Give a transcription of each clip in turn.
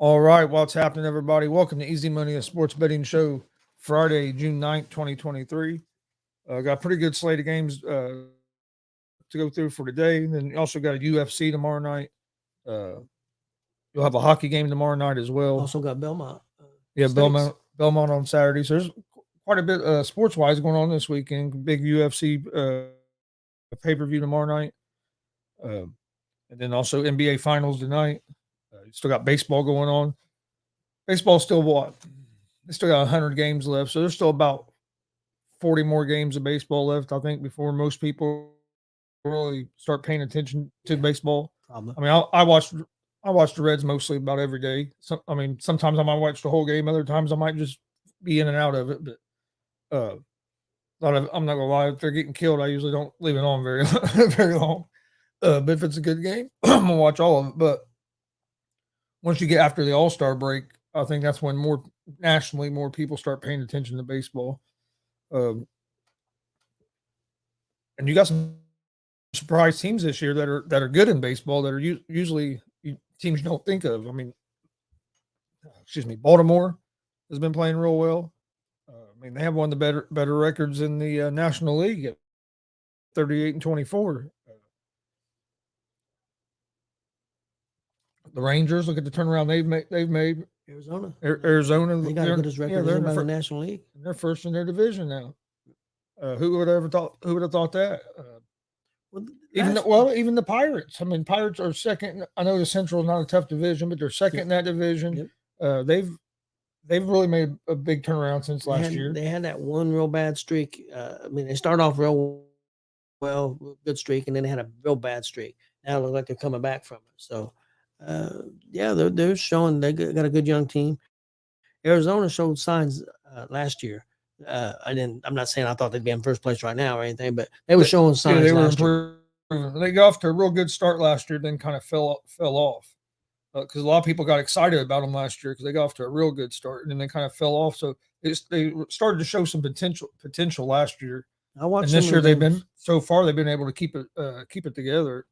All right, what's happening, everybody? Welcome to Easy Money, a sports betting show, Friday, June 9th, 2023. Got a pretty good slate of games to go through for today. And then you also got a UFC tomorrow night. Uh, you'll have a hockey game tomorrow night as well. Also got Belmont. Yeah, States. Belmont on Saturday. So there's quite a bit sports-wise going on this weekend. Big UFC pay-per-view tomorrow night. And then also NBA Finals tonight. You still got baseball going on. Baseball's still what? They still got 100 games left, so there's still about 40 more games of baseball left, I think, before most people really start paying attention to baseball. Probably. I mean, I watch the Reds mostly about every day. Sometimes I might watch the whole game. Other times I might just be in and out of it. But I'm not gonna lie, if they're getting killed, I usually don't leave it on very very long. But if it's a good game, I'm gonna watch all of it. But once you get after the All-Star break, I think that's when more people start paying attention to baseball. And you got some surprise teams this year that are good in baseball that are usually teams you don't think of. I mean, Baltimore has been playing real well. They have one of the better records in the National League at 38-24. The Rangers, look at the turnaround they've made. Arizona, they got a good record in the National League. They're first in their division now. Who would have thought that? Even the Pirates. I mean, Pirates are second. I know the Central is not a tough division, but they're second in that division. Yep. They've really made a big turnaround since last year. They had that one real bad streak. They started off real well, good streak, and then they had a real bad streak. Now it looks like they're coming back from it. So, they're showing they got a good young team. Arizona showed signs last year. I'm not saying I thought they'd be in first place right now or anything, but they were showing signs. They were improving. They got off to a real good start last year, then kind of fell off because a lot of people got excited about them last year because they got off to a real good start, and then they kind of fell off. So they started to show some potential last year. And this year they've been able to keep it together.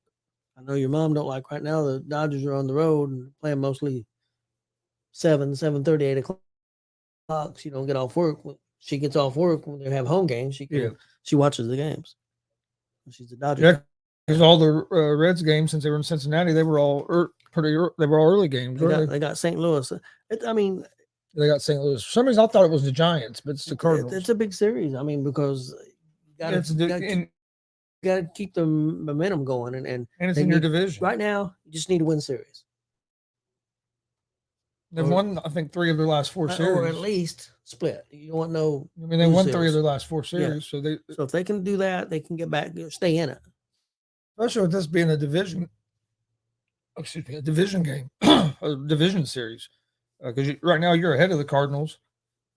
I know your mom don't like right now. The Dodgers are on the road and playing mostly 7:30, 8 o'clock. She don't get off work. She gets off work when they have home games. She watches the games. She's a Dodger. Yeah, because all the Reds games since they were in Cincinnati, they were all early games. They got St. Louis. They got St. Louis. For some reason, I thought it was the Giants, but it's the Cardinals. It's a big series. I mean, because you got to keep the momentum going, and it's in your division right now. You just need to win series. They've won, I think, 3 of their last 4 series, or at least split. You don't want no. I mean, they won 3 of their last 4 series, so if they can do that, they can get back, stay in it. Especially with this being a division game, a division series, because right now you're ahead of the Cardinals.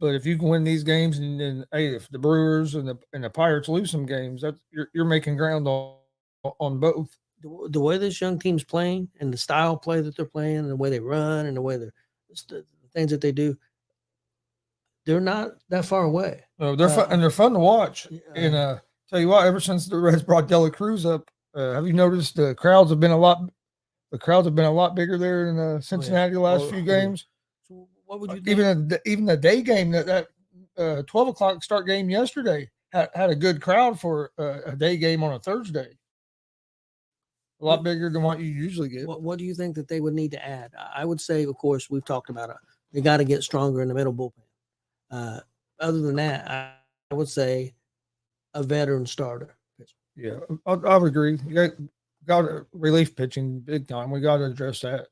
But if you can win these games, and then if the Brewers and the Pirates lose some games, you're making ground on both. The way this young team's playing and the style of play that they're playing and the way they run and the way the things that they do, they're not that far away. No, they're fun, and they're fun to watch. And tell you what, ever since the Reds brought Dela Cruz up, have you noticed the crowds have been a lot bigger there in Cincinnati the last few games? So what would you think? Even the day game that 12 o'clock start game yesterday had a good crowd for a day game on a Thursday. A lot bigger than what you usually get. What do you think that they would need to add? I would say, of course, we've talked about it. They got to get stronger in the middle bullpen. Other than that, I would say a veteran starter. Yeah, I would agree. You got relief pitching big time. We got to address that.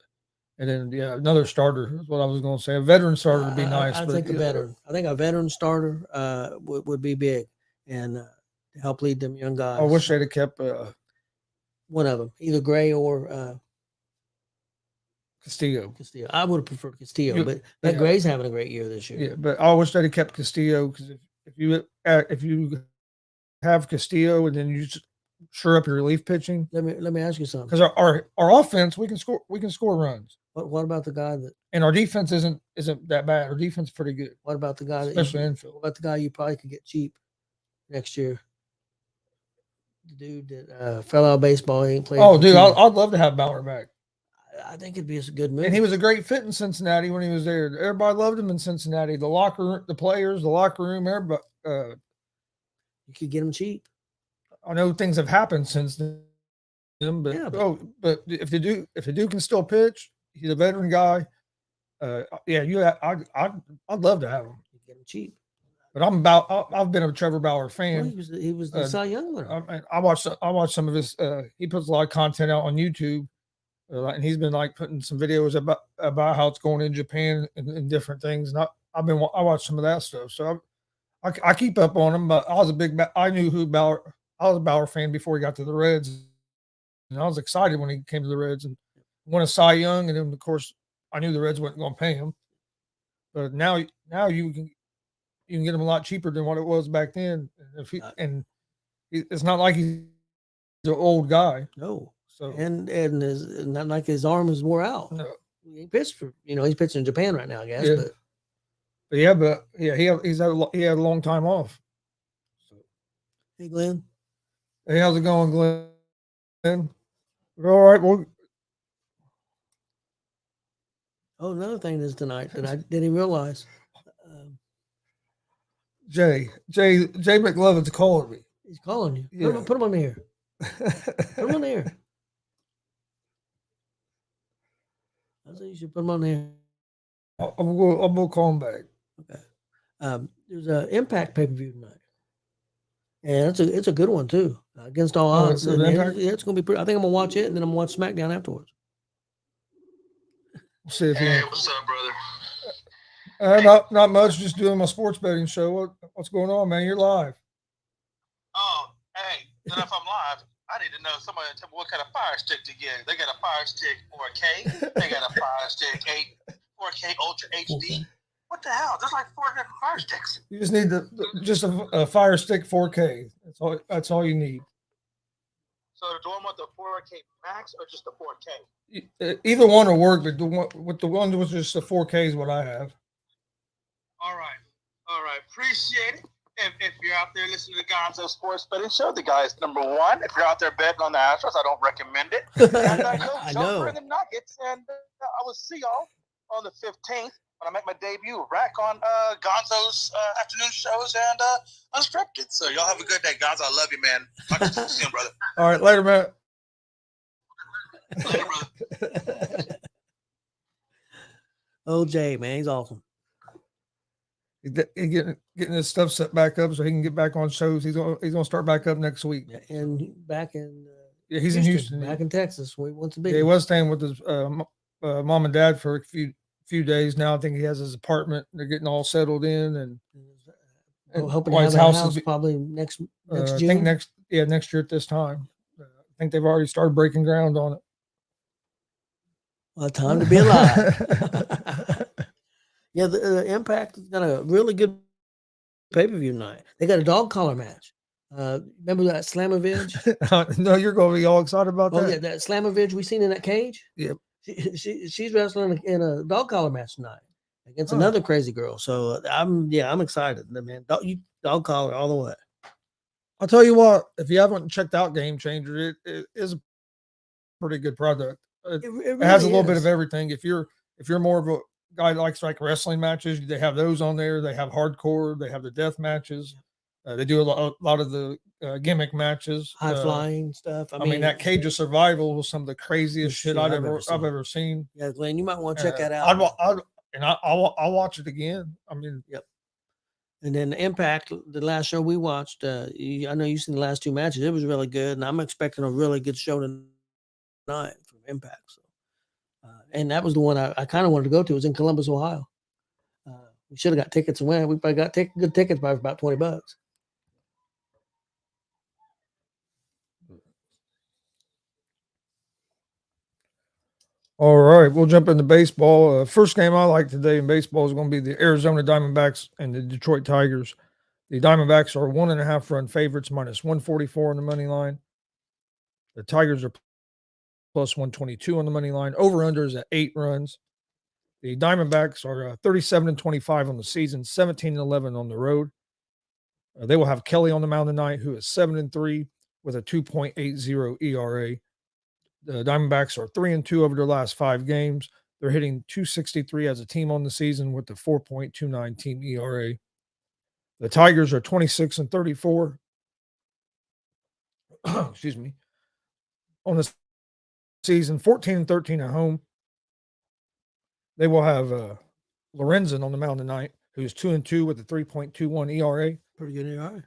And then, another starter is what I was going to say. A veteran starter would be nice. I think a veteran. I think a veteran starter would be big and help lead them young guys. I wish they'd have kept one of them, either Gray or Castillo. I would have preferred Castillo, but Gray's having a great year this year. Yeah, but I wish they'd have kept Castillo because if you have Castillo and then you just shore up your relief pitching. Let me ask you something. Because our offense, we can score runs. What about the guy that? And our defense isn't that bad. Our defense is pretty good. What about the guy especially infield? What about the guy you probably could get cheap next year? The dude that fell out of baseball, he ain't played. Oh, dude, I'd love to have Bauer back. I think it'd be a good move. And he was a great fit in Cincinnati when he was there. Everybody loved him in Cincinnati. The locker room, the players, the locker room, everybody. You could get him cheap. I know things have happened since then, but Yeah, but if the Duke can still pitch, he's a veteran guy. I'd love to have him. You get him cheap. But I've been a Trevor Bauer fan. Well, he was the Cy Young winner. I watched some of his. He puts a lot of content out on YouTube, and he's been like putting some videos about how it's going in Japan and different things. And I watched some of that stuff. So I keep up on him. But I knew who Bauer. I was a Bauer fan before he got to the Reds, and I was excited when he came to the Reds and won a Cy Young. And then of course I knew the Reds weren't going to pay him. But now you can get him a lot cheaper than what it was back then. It's not like he's an old guy. No. So and not like his arm is wore out. No. He pitched for he's pitching in Japan right now, I guess. Yeah. He had a long time off. So. Hey, Glenn. Hey, how's it going, Glenn? All right. Well. Oh, another thing is tonight that I didn't realize. Jay McLovin's calling me. He's calling you. Yeah. Put him on the air. Put him on the air. I think you should put him on the air. I'm going to call him back. Okay. There's an Impact pay-per-view tonight. And it's a good one, too. Against all odds. It's going to be pretty. I think I'm going to watch it, and then I'm going to watch SmackDown afterwards. We'll see if hey, what's up, brother? Not much. Just doing my sports betting show. What's going on, man? You're live. Oh, hey. Then if I'm live, I need to know somebody tell me what kind of fire stick to get. They got a fire stick 4K. They got a fire stick 4K Ultra HD. What the hell? There's like 4 different fire sticks. You just need just a fire stick 4K. That's all you need. So do I want the 4K Max or just the 4K? Either one will work, but the one with just the 4K is what I have. All right. Appreciate it. If you're out there listening to the Gonzo Sports Betting Show, the guy is #1. If you're out there betting on the Astros, I don't recommend it. And I know. For the Nuggets, and I will see y'all on the 15th when I make my debut back on Gonzo's afternoon shows and Unscripted. So y'all have a good day, Gonzo. I love you, man. Talk to you soon, brother. All right, later, man. Later, brother. OJ, man, he's awesome. He's getting his stuff set back up so he can get back on shows. He's gonna start back up next week. Yeah, and back in he's in Houston, back in Texas, where he wants to be. Yeah, he was staying with his mom and dad for a few days. Now I think he has his apartment. They're getting all settled in, and hoping to have a house probably next June. I think next year at this time. I think they've already started breaking ground on it. Well, time to be alive. Yeah, the Impact has got a really good pay-per-view night. They got a dog collar match. Remember that Slamovich? No, you're going to be all excited about that. Oh yeah, that Slamovich we seen in that cage. Yep. She's wrestling in a dog collar match tonight against another crazy girl. So I'm excited, man. Dog collar all the way. I'll tell you what, if you haven't checked out Game Changer, it is a pretty good product. It really has a little bit of everything. If you're more of a guy that likes like wrestling matches, they have those on there. They have hardcore. They have the death matches. They do a lot of the gimmick matches, high flying stuff. I mean, that Cage of Survival was some of the craziest shit I've ever seen. Yeah, Glenn, you might want to check that out. I'll watch it again. I mean, yep. And then the Impact, the last show we watched, I know you've seen the last 2 matches. It was really good, and I'm expecting a really good show tonight from Impact. So, and that was the one I kind of wanted to go to. It was in Columbus, Ohio. We should have got tickets and went. We probably got good tickets by about $20. All right, we'll jump into baseball. First game I like today in baseball is going to be the Arizona Diamondbacks and the Detroit Tigers. The Diamondbacks are 1.5 run favorites, minus 144 on the money line. The Tigers are plus 122 on the money line. Over-under is at 8 runs. The Diamondbacks are 37-25 on the season, 17-11 on the road. They will have Kelly on the mound tonight, who is 7-3 with a 2.80 ERA. The Diamondbacks are 3-2 over their last 5 games. They're hitting .263 as a team on the season with the 4.29 team ERA. The Tigers are 26-34. Excuse me. On the season, 14-13 at home. They will have Lorenzen on the mound tonight, who's 2-2 with a 3.21 ERA. Pretty good ERA.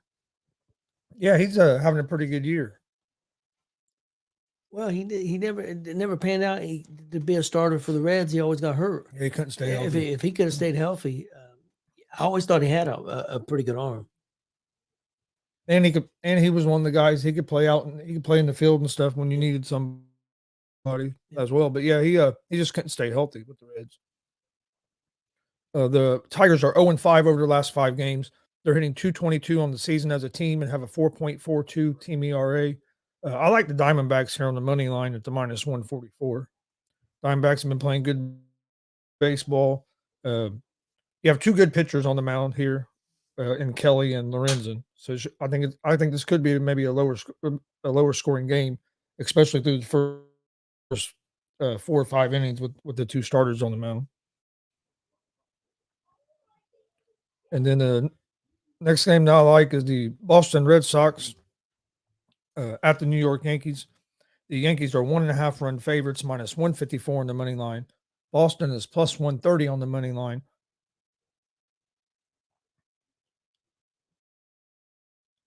Yeah, he's having a pretty good year. Well, it never panned out to be a starter for the Reds. He always got hurt. Yeah, he couldn't stay healthy. If he could have stayed healthy, I always thought he had a pretty good arm. And he was one of the guys he could play out and he could play in the field and stuff when you needed somebody as well. But yeah, he just couldn't stay healthy with the Reds. The Tigers are 0-5 over their last 5 games. They're hitting .222 on the season as a team and have a 4.42 team ERA. I like the Diamondbacks here on the money line at the -144. Diamondbacks have been playing good baseball. You have 2 good pitchers on the mound here, in Kelly and Lorenzen. So I think this could be maybe a lower scoring game, especially through the first 4 or 5 innings with the 2 starters on the mound. And then the next game that I like is the Boston Red Sox at the New York Yankees. The Yankees are 1.5 run favorites, -154 on the money line. Boston is +130 on the money line.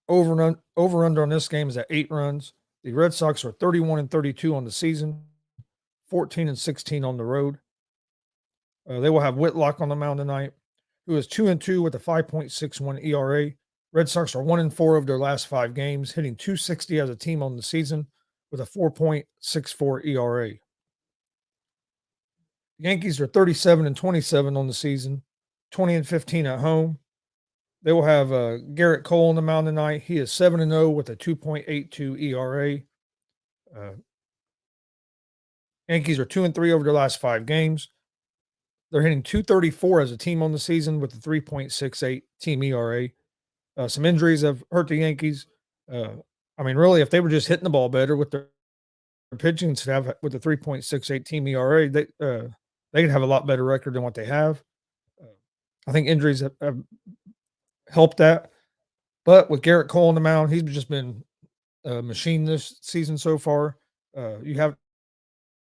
Over under on this game is at 8 runs. The Red Sox are 31-32 on the season, 14-16 on the road. They will have Whitlock on the mound tonight, who is 2-2 with a 5.61 ERA. Red Sox are 1-4 of their last 5 games, hitting .260 as a team on the season with a 4.64 ERA. Yankees are 37-27 on the season, 20-15 at home. They will have Garrett Cole on the mound tonight. He is 7-0 with a 2.82 ERA. Yankees are 2-3 over their last 5 games. They're hitting .234 as a team on the season with a 3.68 team ERA. Some injuries have hurt the Yankees. Really, if they were just hitting the ball better with their pitching staff with a 3.68 team ERA, they could have a lot better record than what they have. I think injuries have helped that. But with Garrett Cole on the mound, he's just been a machine this season so far. He has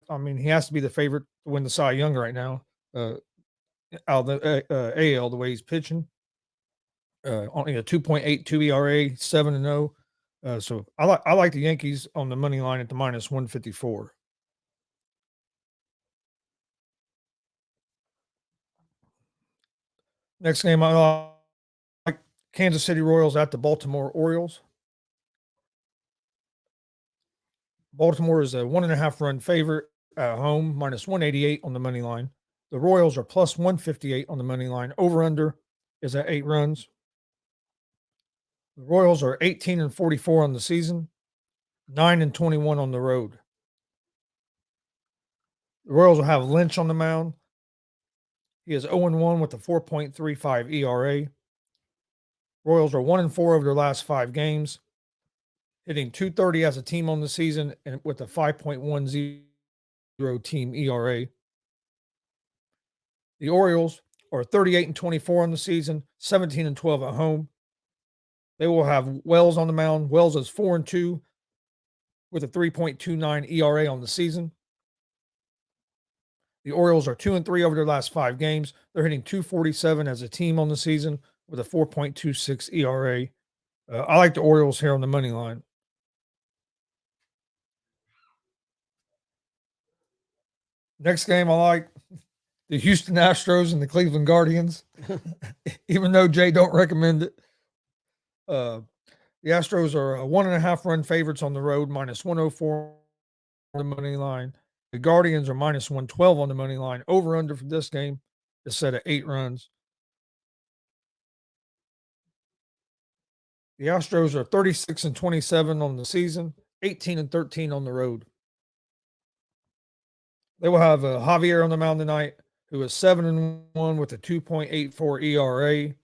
to be the favorite to win the Cy Young right now. Out of the AL, the way he's pitching. Only a 2.82 ERA, 7-0. So I like the Yankees on the money line at the -154. Next game, I like Kansas City Royals at the Baltimore Orioles. Baltimore is a 1.5 run favorite at home, -188 on the money line. The Royals are +158 on the money line. Over-under is at 8 runs. The Royals are 18-44 on the season, 9-21 on the road. The Royals will have Lynch on the mound. He is 0-1 with a 4.35 ERA. Royals are 1-4 over their last 5 games, hitting .230 as a team on the season and with a 5.10 team ERA. The Orioles are 38-24 on the season, 17-12 at home. They will have Wells on the mound. Wells is 4-2 with a 3.29 ERA on the season. The Orioles are 2-3 over their last 5 games. They're hitting .247 as a team on the season with a 4.26 ERA. I like the Orioles here on the money line. Next game, I like the Houston Astros and the Cleveland Guardians, even though Jay don't recommend it. The Astros are 1.5 run favorites on the road, -104 on the money line. The Guardians are -112 on the money line. Over under for this game is set at 8 runs. The Astros are 36-27 on the season, 18-13 on the road. They will have Javier on the mound tonight, who is 7-1 with a 2.84 ERA.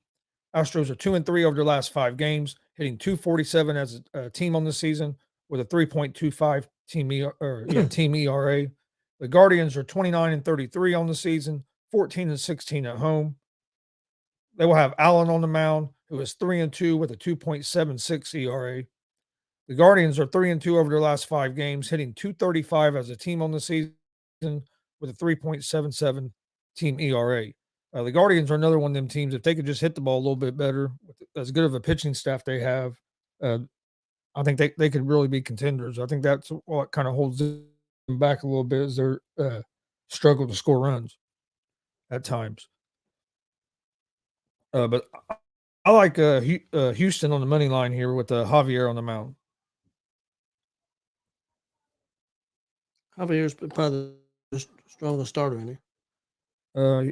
Astros are 2-3 over their last 5 games, hitting .247 as a team on the season with a 3.25 team ERA. The Guardians are 29-33 on the season, 14-16 at home. They will have Allen on the mound, who is 3-2 with a 2.76 ERA. The Guardians are 3-2 over their last 5 games, hitting .235 as a team on the season with a 3.77 team ERA. The Guardians are another one of them teams. If they could just hit the ball a little bit better, with as good of a pitching staff they have, I think they could really be contenders. I think that's what kind of holds them back a little bit, is their struggle to score runs at times. But I like Houston on the money line here with Javier on the mound. Javier's probably the strongest starter in Uh,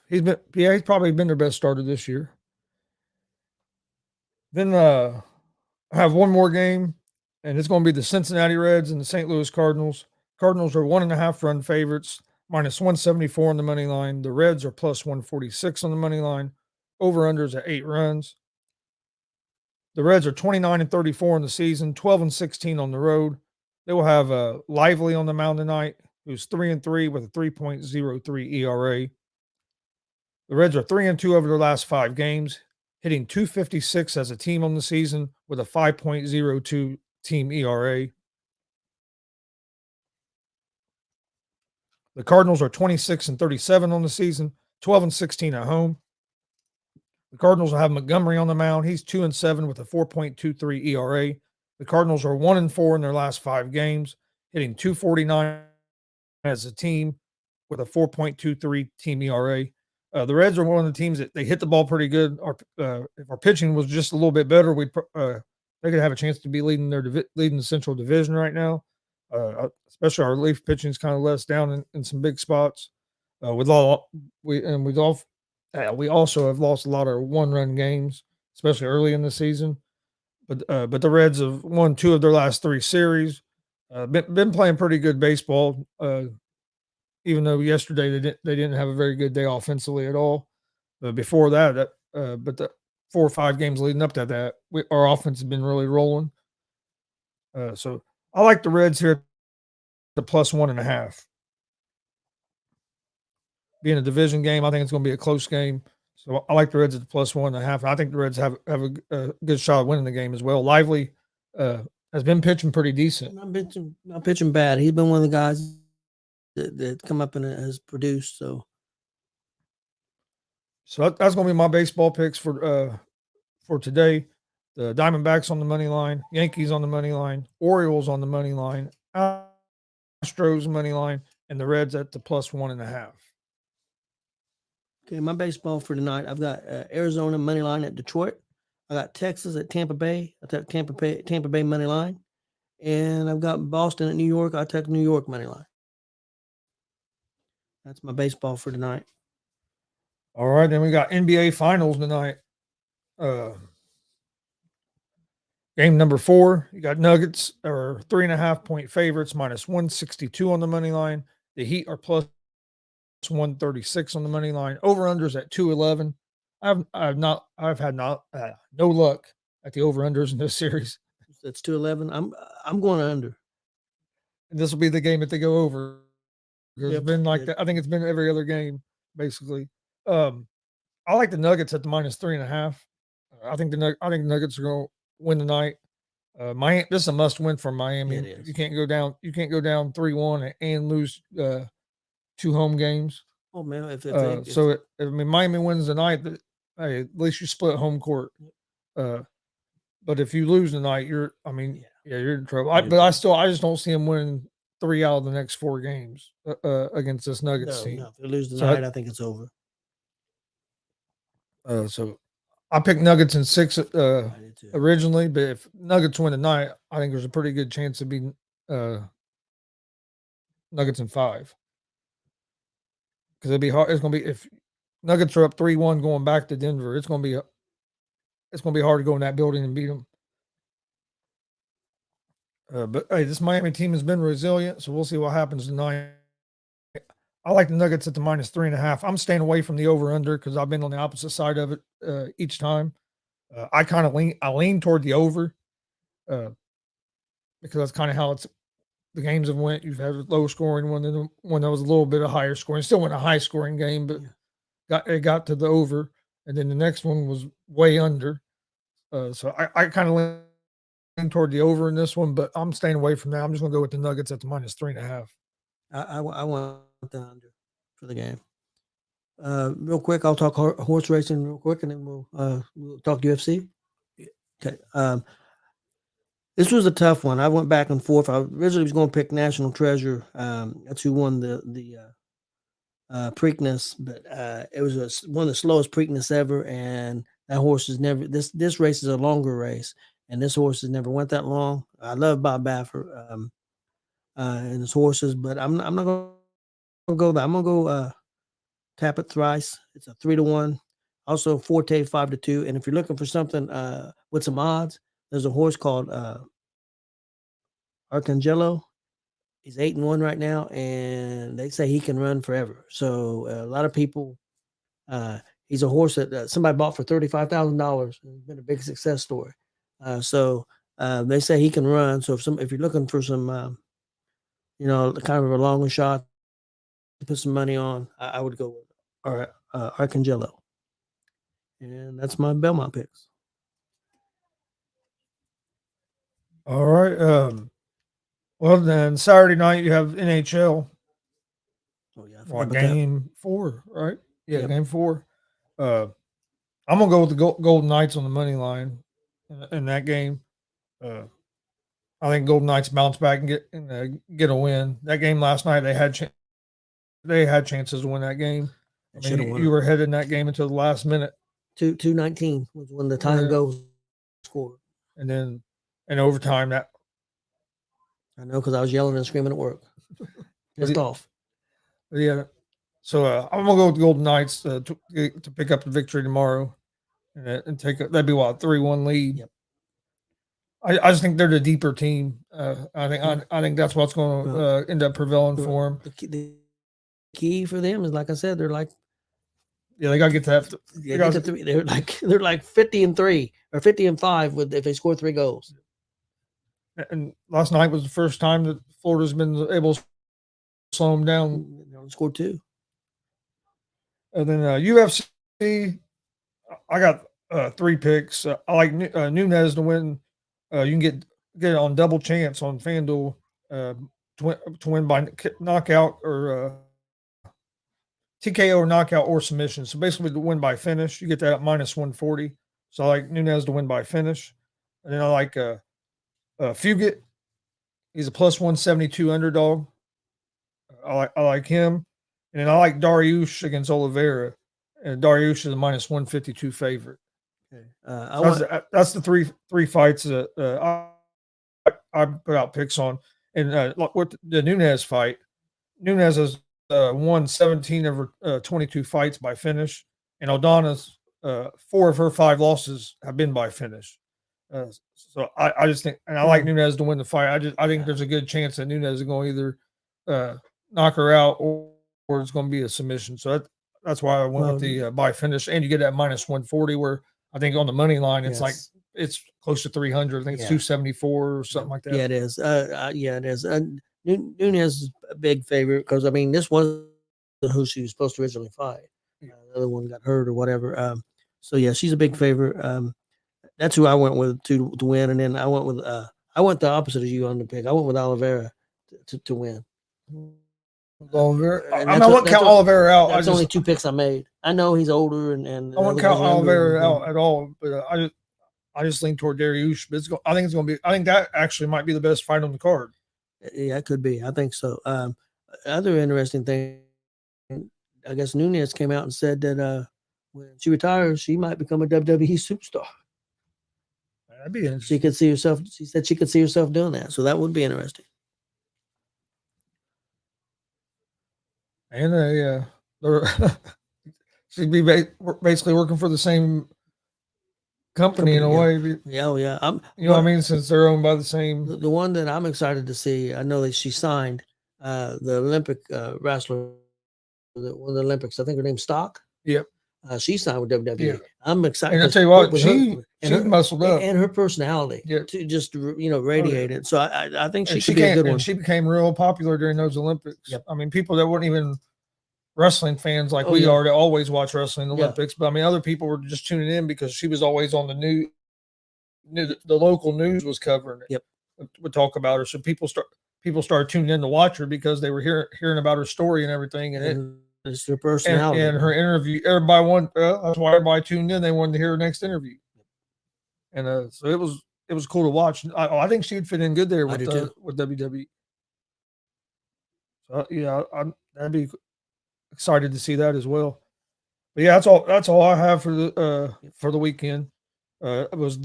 he's probably been their best starter this year. Then I have one more game, and it's going to be the Cincinnati Reds and the St. Louis Cardinals. Cardinals are 1.5 run favorites, minus 174 on the money line. The Reds are plus 146 on the money line. Over-unders at 8 runs. The Reds are 29-34 in the season, 12-16 on the road. They will have Lively on the mound tonight, who's 3-3 with a 3.03 ERA. The Reds are 3-2 over their last 5 games, hitting .256 as a team on the season with a 5.02 team ERA. The Cardinals are 26-37 on the season, 12-16 at home. The Cardinals will have Montgomery on the mound. He's 2-7 with a 4.23 ERA. The Cardinals are 1-4 in their last 5 games, hitting .249 as a team with a 4.23 team ERA. The Reds are one of the teams that they hit the ball pretty good. If our pitching was just a little bit better, they could have a chance to be leading the Central Division right now. Especially our relief pitching is kind of let us down in some big spots. We also have lost a lot of 1-run games, especially early in the season. But the Reds have won 2 of their last 3 series. Been playing pretty good baseball. Even though yesterday they didn't have a very good day offensively at all. Before that, but the 4 or 5 games leading up to that, our offense has been really rolling. So I like the Reds here at the plus 1.5. Being a division game, I think it's going to be a close game. So I like the Reds at the plus 1.5. I think the Reds have a good shot at winning the game as well. Lively has been pitching pretty decent. Not pitching bad. He's been one of the guys that come up and has produced. So that's going to be my baseball picks for today. The Diamondbacks on the money line, Yankees on the money line, Orioles on the money line, Astros money line, and the Reds at the plus 1.5. Okay, my baseball for tonight, I've got Arizona money line at Detroit. I got Texas at Tampa Bay. I took Tampa Bay money line, and I've got Boston at New York. I took New York money line. That's my baseball for tonight. All right, then we got NBA Finals tonight. Game number 4, you got Nuggets are 3.5-point favorites, minus 162 on the money line. The Heat are plus 136 on the money line. Over-unders at 211. I've had no luck at the over-unders in this series. That's 211. I'm going under. And this will be the game that they go over. It's been like that. I think it's been every other game, basically. I like the Nuggets at the minus 3.5. I think the Nuggets are going to win tonight. Miami, this is a must-win for Miami. It is. You can't go down 3-1 and lose 2 home games. Oh man, if Miami wins tonight, hey, at least you split home court. But if you lose tonight, you're in trouble. I just don't see them winning 3 out of the next 4 games against this Nuggets team. No, if they lose tonight, I think it's over. So I picked Nuggets in 6 originally, but if Nuggets win tonight, I think there's a pretty good chance of being Nuggets in 5. Because it'll be hard. It's going to be, if Nuggets are up 3-1 going back to Denver, it's going to be hard to go in that building and beat them. But hey, this Miami team has been resilient, so we'll see what happens tonight. I like the Nuggets at the minus 3.5. I'm staying away from the over/under because I've been on the opposite side of it each time. I lean toward the over because that's kind of how the games have went. You've had a low scoring one, and one that was a little bit of higher scoring. Still went a high scoring game, but it got to the over, and then the next one was way under. So I kind of lean toward the over in this one, but I'm staying away from that. I'm just going to go with the Nuggets at the -3.5. I want the under for the game. Real quick, I'll talk horse racing real quick, and then we'll talk UFC. Okay. This was a tough one. I went back and forth. I originally was going to pick National Treasure. That's who won the Preakness, but it was one of the slowest Preakness ever, and that horse is never. This race is a longer race, and this horse has never went that long. I love Bob Baffert and his horses, but I'm not going to go that. I'm going to go Tap It Thrice. It's a 3-1. Also Forte 5-2. And if you're looking for something with some odds, there's a horse called Arcangelo. He's 8-1 right now, and they say he can run forever. So a lot of people, he's a horse that somebody bought for $35,000. It's been a big success story. So they say he can run. So if you're looking for some, kind of a longer shot to put some money on, I would go with Arcangelo. And that's my Belmont picks. All right. Well, then Saturday night you have NHL. Oh yeah, Game 4, right? Yeah, Yep. Game 4. I'm gonna go with the Golden Knights on the money line in that game. I think Golden Knights bounce back and get a win. That game last night, they had chances to win that game. I mean, you were ahead in that game until the last minute. 2:19 was when the time goal scored. And then in overtime, that I know because I was yelling and screaming at work, pissed off. Yeah, so I'm gonna go with the Golden Knights to pick up the victory tomorrow, and take that'd be what 3-1 lead. Yep. I just think they're the deeper team. I think that's what's going to end up prevailing for them. The key for them is, like I said, they're like, they got to get that. They're like 50-3 or 50-5 if they score 3 goals. And last night was the first time that Florida's been able to slow them down. They only scored 2. And then UFC, I got 3 picks. I like Nunes to win. You can get it on double chance on FanDuel to win by knockout or TKO or knockout or submission. So basically to win by finish, you get that at -140. So I like Nunes to win by finish. And then I like Fugit. He's a +172 underdog. I like him. And then I like Dariush against Oliveira. And Dariush is a -152 favorite. Okay. That's the three fights that I put out picks on. And with the Nunes fight, Nunes has won 17 of 22 fights by finish, and Aldana's 4 of her 5 losses have been by finish. So I just think, and I like Nunes to win the fight. I think there's a good chance that Nunes is going to either knock her out or it's going to be a submission. So that's why I went with the by finish, and you get that -140 where I think on the money line it's like it's close to 300. I think it's 274 or something like that. Yeah, it is. It is. Nunes is a big favorite because, I mean, this wasn't who she was supposed to originally fight. The other one got hurt or whatever. So yeah, she's a big favorite. That's who I went with to win, and then I went the opposite of you on the pick. I went with Oliveira to win. Oliveira. I wouldn't count Oliveira out. That's only 2 picks I made. I know he's older, and I wouldn't count Oliveira out at all. But I just lean toward Dariush. But I think it's going to be. I think that actually might be the best fight on the card. Yeah, it could be. I think so. Other interesting thing, I guess Nunes came out and said that when she retires, she might become a WWE superstar. That'd be interesting. She said she could see herself doing that. So that would be interesting. And she'd be basically working for the same company in a way. Yeah, yeah. You know what I mean? Since they're owned by the same. The one that I'm excited to see, I know that she signed the Olympic wrestler, one of the Olympics. I think her name's Stock. Yep. She signed with WWE. Yeah. I'm excited. And I 'cause tell you what, with she her, muscled up. and her personality Yeah. to just radiated. So I think she And could be a good one. And she became real popular during those Olympics. Yep. I mean, people that weren't even wrestling fans like Oh, we yeah. are that always watch wrestling Yeah. Olympics. But I mean, other people were just tuning in because she was always on the the local news was covering it. Yep. Would talk about her. So people started tuning in to watch her because they were hearing about her story and everything. And it's her personality and her interview. Everybody that's why everybody tuned in. They wanted to hear her next interview. And so it was cool to watch. I think she'd fit in good there with WWE. So yeah, I'd be excited to see that as well. But yeah, that's all I have for the weekend. It was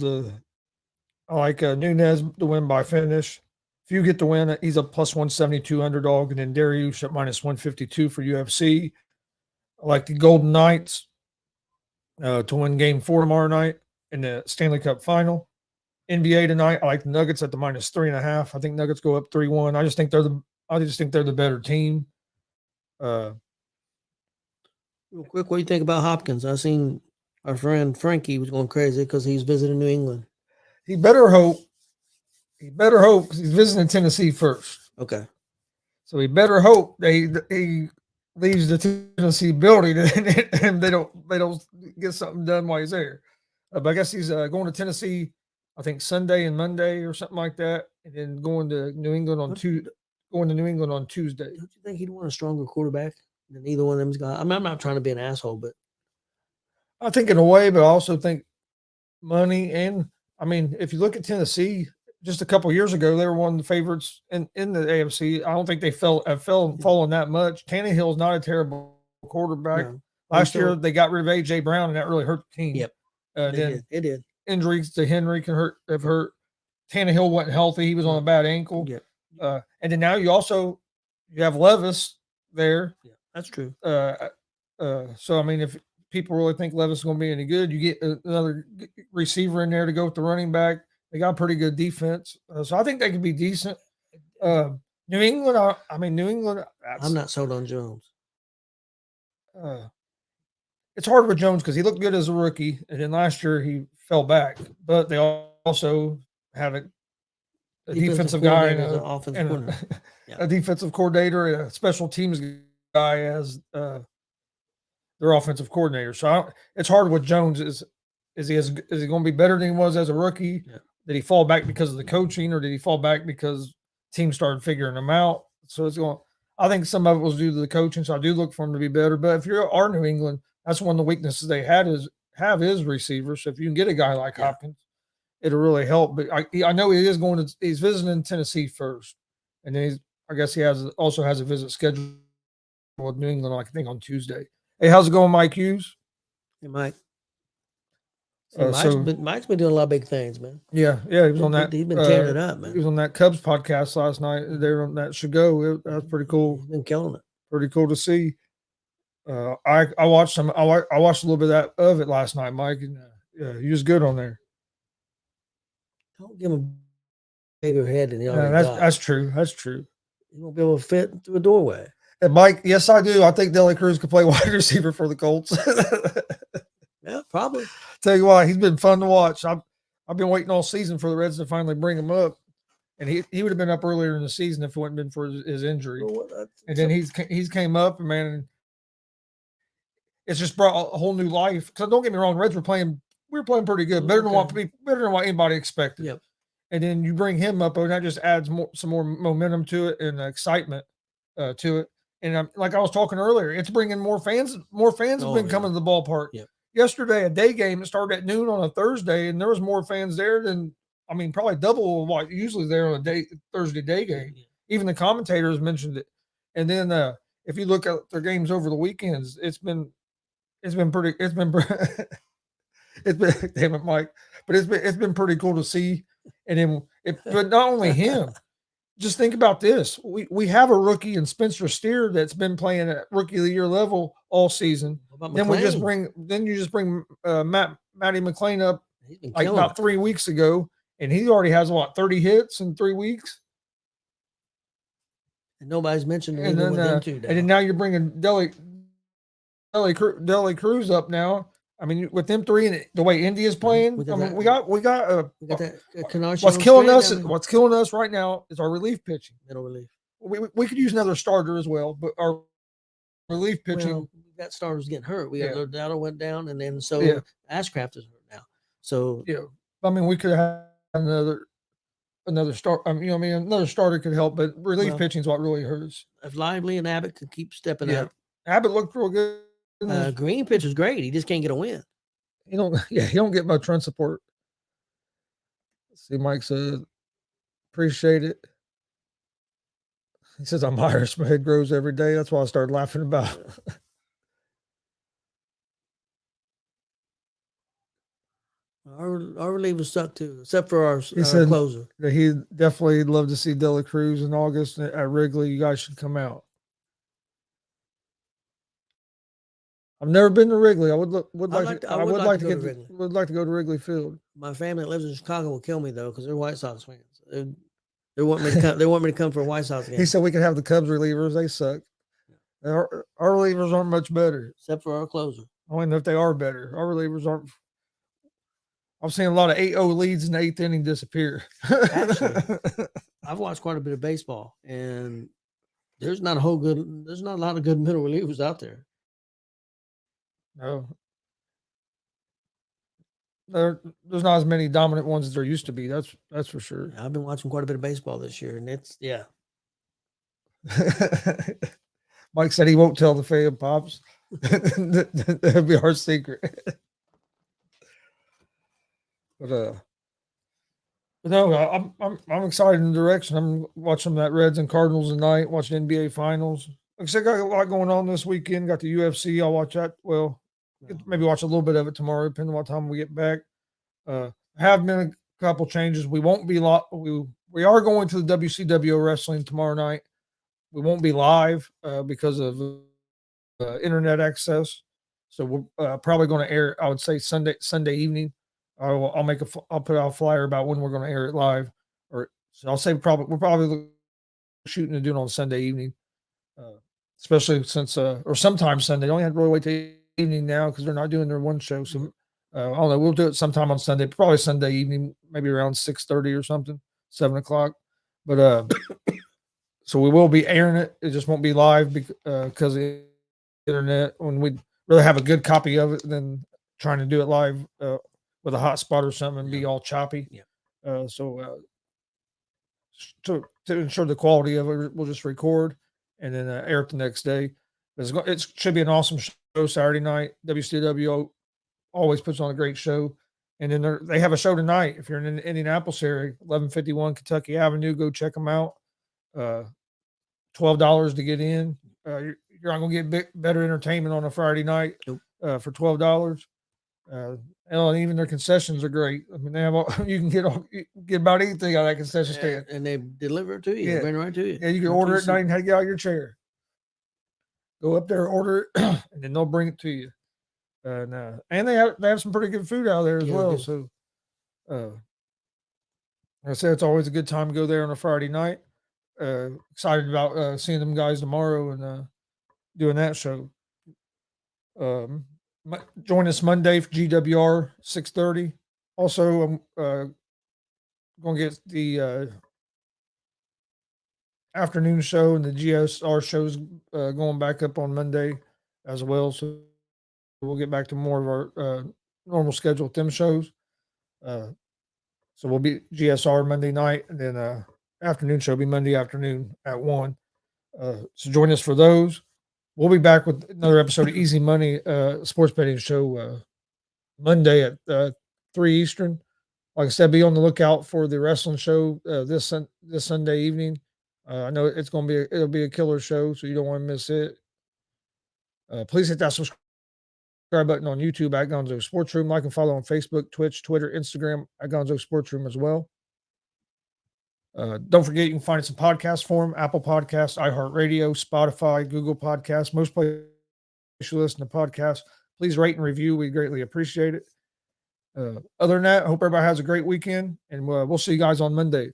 I like Nunez to win by finish. If you get the win, he's a plus 172 underdog, and then Dariush at minus 152 for UFC. I like the Golden Knights to win Game 4 tomorrow night in the Stanley Cup Final. NBA tonight, I like the Nuggets at the minus 3.5. I think Nuggets go up 3-1. I just think they're the better team. Real quick, what do you think about Hopkins? I seen our friend Frankie was going crazy because he's visiting New England. He better hope because he's visiting Tennessee first. Okay. So he better hope he leaves the Tennessee building and they don't get something done while he's there. But I guess he's going to Tennessee, I think Sunday and Monday or something like that, and then going to New England on Tuesday. Don't you think he'd want a stronger quarterback than either one of them's guys? I mean, I'm not trying to be an asshole, but I think in a way, but I also think money. And I mean, if you look at Tennessee, just a couple years ago, they were one of the favorites in the AFC. I don't think they fallen that much. Tannehill's not a terrible quarterback. no. Last year they got rid of AJ Brown, and that really hurt the team. Yep. Then It did. injuries to Henry have hurt. Tannehill wasn't healthy; he was on a bad ankle. Yep. And then now you have Levis there. Yeah, that's true. So I mean, if people really think Levis is going to be any good, you get another receiver in there to go with the running back. They got pretty good defense, so I think they could be decent. New England, New England. I'm not sold on Jones. It's hard with Jones because he looked good as a rookie, and then last year he fell back. But they also had a defensive guy and a defensive coordinator and a special teams guy as their offensive coordinator. So it's hard with Jones. Is he going to be better than he was as a rookie? Yeah. Did he fall back because of the coaching, or did he fall back because teams started figuring him out? So I think some of it was due to the coaching. So I do look for him to be better. But if you are New England, that's one of the weaknesses they have is receivers. So if you can get a guy like Hopkins, it'll really help. But I know he's visiting Tennessee first, and then I guess he also has a visit scheduled with New England, I think, on Tuesday. Hey, how's it going, Mike Hughes? Hey, Mike. Mike's been doing a lot of big things, man. Yeah, he was on that. He's been tearing it up, man. He was on that Cubs podcast last night. They were on that should go. That's pretty cool. He's been killing it. Pretty cool to see. I watched some. I watched a little bit of it last night, Mike, and he was good on there. Don't give him a bigger head than he already got. That's true. That's true. He won't be able to fit through a doorway. And Mike, yes, I do. I think Dele Cruz could play wide receiver for the Colts. Yeah, probably. Tell you what, he's been fun to watch. I've been waiting all season for the Reds to finally bring him up, and he would have been up earlier in the season if it hadn't been for his injury. And then he's came up, and man, it's just brought a whole new life. Because don't get me wrong, Reds were playing pretty good, better than what anybody expected. Yep. And then you bring him up, and that just adds some more momentum to it and excitement to it. And like I was talking earlier, it's bringing more fans. More fans have been coming to the ballpark. Yep. Yesterday, a day game, it started at noon on a Thursday, and there was more fans there than, probably double what usually there on a Thursday day game. Yeah. Even the commentators mentioned it. And then if you look at their games over the weekends, it's been damn it, Mike, but it's been pretty cool to see. And then, but not only him. Just think about this. We have a rookie in Spencer Steer that's been playing at rookie of the year level all season. Then you just bring Matty McClain up like about 3 weeks ago, and he already has 30 hits in 3 weeks. And nobody's mentioned And then now you're bringing Dele Dele Cruz up now. I mean, with them three and the way India's playing, we got I mean, that- we got We got that Canarsie what's on killing strand us. down there. What's killing us right now is our relief pitching. Middle relief. We could use another starter as well, but our relief pitching. Well, we got starters getting hurt. We got Yeah. Lodado went down, and then so Yeah. Ashcraft is hurt now. So Yeah, I mean, we could have another start. I mean, another starter could help, but relief Well, pitching is what really hurts. if Lively and Abbott could keep stepping Yeah. up, Abbott looked real good. Green pitcher's great. He just can't get a win. He don't get much run support. Let's see, Mike said, appreciate it. He says, I'm Irish. My head grows every day. That's why I started laughing about. Our relievers suck too, except for our said- closer. He'd definitely love to see Dela Cruz in August at Wrigley. You guys should come out. I've never been to Wrigley. I would like to go to Wrigley Field. My family that lives in Chicago will kill me though because they're White Sox fans. They want me to come. They want me to come for a White Sox game. He said we could have the Cubs relievers. They suck. Our relievers aren't much better, except for our closer. I don't know if they are better. Our relievers aren't. I'm seeing a lot of 8-0 leads in the 8th inning disappear. Actually, I've watched quite a bit of baseball, and there's not a lot of good middle relievers out there. No. There's not as many dominant ones as there used to be. That's for sure. I've been watching quite a bit of baseball this year, and it's Mike said he won't tell the fan, Pops. That'd be our secret. But no, I'm excited in the direction. I'm watching that Reds and Cardinals tonight. Watching NBA Finals. Like I said, got a lot going on this weekend. Got the UFC. I'll watch that. Well, maybe watch a little bit of it tomorrow, depending on what time we get back. Have been a couple changes. We won't be we are going to the WCW wrestling tomorrow night. We won't be live because of internet access. So we're probably going to air. I would say Sunday evening. I'll put out a flyer about when we're going to air it live, or so I'll say we're probably shooting and doing it on Sunday evening, especially since or sometimes Sunday. Don't have to really wait till evening now because they're not doing their one show. So I don't know. We'll do it sometime on Sunday, probably Sunday evening, maybe around 6:30 or something, 7:00. But so we will be airing it. It just won't be live because of the internet. When we'd rather have a good copy of it than trying to do it live with a hotspot or something and be all choppy. Yeah. So to ensure the quality of it, we'll just record and then air it the next day. It should be an awesome show Saturday night. WCW always puts on a great show. And then they have a show tonight. If you're in the Indianapolis area, 1151 Kentucky Avenue, go check them out. $12 to get in. You're not going to get better entertainment on a Friday night for $12. And even their concessions are great. I mean, they have you can get about anything out of that concession stand, and they deliver it to you. Yeah. Bring it right to you. Yeah, you can order it and get out of your chair. Go up there, order it, and then they'll bring it to you. And they have some pretty good food out there as well. So, like I said, it's always a good time to go there on a Friday night. Excited about seeing them guys tomorrow and doing that show. Join us Monday for GWR 6:30. Also, I'm going to get the afternoon show and the GSR shows going back up on Monday as well. So we'll get back to more of our normal schedule with them shows. So we'll be GSR Monday night, and then afternoon show will be Monday afternoon at 1. So join us for those. We'll be back with another episode of Easy Money Sports Betting Show Monday at 3 Eastern. Like I said, be on the lookout for the wrestling show this Sunday evening. I know it'll be a killer show, so you don't want to miss it. Please hit that subscribe button on YouTube at Gonzo Sports Room. Like and follow on Facebook, Twitch, Twitter, Instagram at Gonzo Sports Room as well. Don't forget you can find us in podcast form: Apple Podcasts, iHeartRadio, Spotify, Google Podcasts, most places you listen to podcasts. Please rate and review. We greatly appreciate it. Other than that, I hope everybody has a great weekend, and we'll see you guys on Monday.